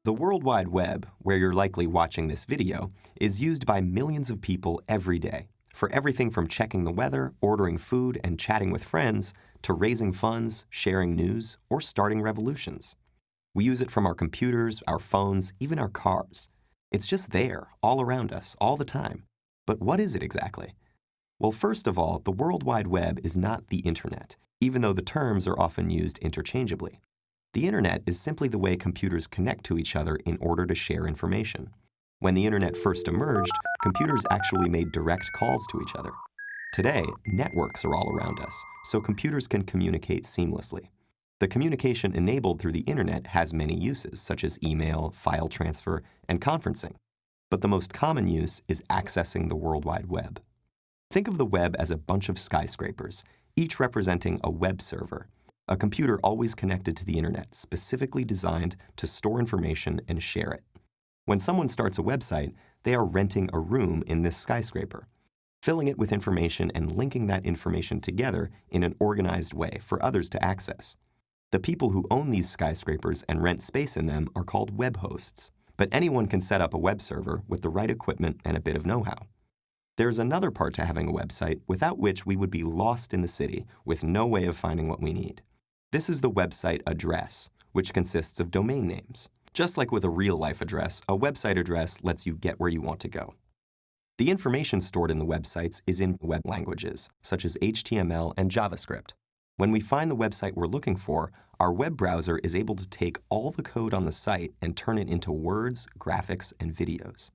The World Wide Web, where you're likely watching this video, is used by millions of people every day for everything from checking the weather, ordering food, and chatting with friends, to raising funds, sharing news, or starting revolutions. We use it from our computers, our phones, even our cars. It's just there, all around us, all the time. But what is it exactly? Well, first of all, the World Wide Web is not the Internet, even though the terms are often used interchangeably. The Internet is simply the way computers connect to each other in order to share information. When the Internet first emerged, computers actually made direct calls to each other. Today, networks are all around us, so computers can communicate seamlessly. The communication enabled through the Internet has many uses, such as email, file transfer, and conferencing. But the most common use is accessing the World Wide Web. Think of the web as a bunch of skyscrapers, each representing a web server, a computer always connected to the Internet, specifically designed to store information and share it. When someone starts a website, they are renting a room in this skyscraper, filling it with information and linking that information together in an organized way for others to access. The people who own these skyscrapers and rent space in them are called web hosts, but anyone can set up a web server with the right equipment and a bit of know-how. There's another part to having a website without which we would be lost in the city with no way of finding what we need. This is the website address, which consists of domain names. Just like with a real-life address, a website address lets you get where you want to go. The information stored in the websites is in web languages, such as HTML and JavaScript. When we find the website we're looking for, our web browser is able to take all the code on the site and turn it into words, graphics, and videos.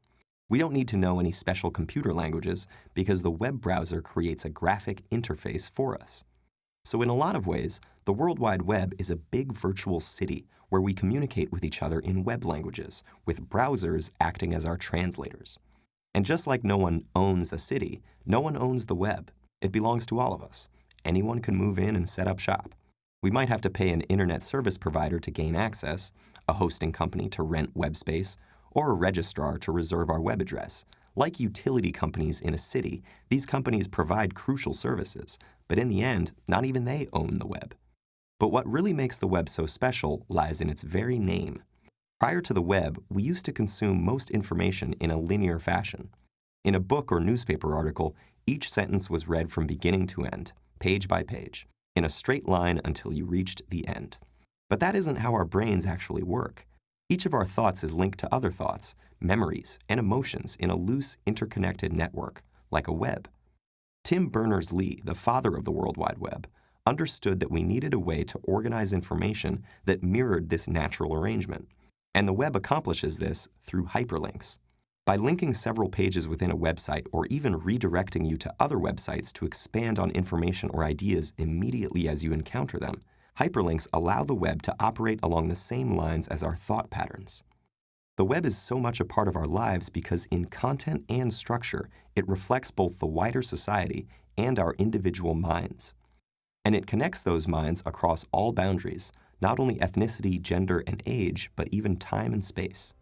We don't need to know any special computer languages because the web browser creates a graphic interface for us. So in a lot of ways, the World Wide Web is a big virtual city where we communicate with each other in web languages, with browsers acting as our translators. And just like no one owns a city, no one owns the web. It belongs to all of us. Anyone can move in and set up shop. We might have to pay an internet service provider to gain access, a hosting company to rent web space, or a registrar to reserve our web address. Like utility companies in a city, these companies provide crucial services, but in the end, not even they own the web. But what really makes the web so special lies in its very name. Prior to the web, we used to consume most information in a linear fashion. In a book or newspaper article, each sentence was read from beginning to end, page by page, in a straight line until you reached the end. But that isn't how our brains actually work. Each of our thoughts is linked to other thoughts, memories, and emotions in a loose, interconnected network, like a web. Tim Berners-Lee, the father of the World Wide Web, understood that we needed a way to organize information that mirrored this natural arrangement, and the web accomplishes this through hyperlinks. By linking several pages within a website or even redirecting you to other websites to expand on information or ideas immediately as you encounter them, hyperlinks allow the web to operate along the same lines as our thought patterns. The web is so much a part of our lives because in content and structure, it reflects both the wider society and our individual minds. And it connects those minds across all boundaries, not only ethnicity, gender, and age, but even time and space.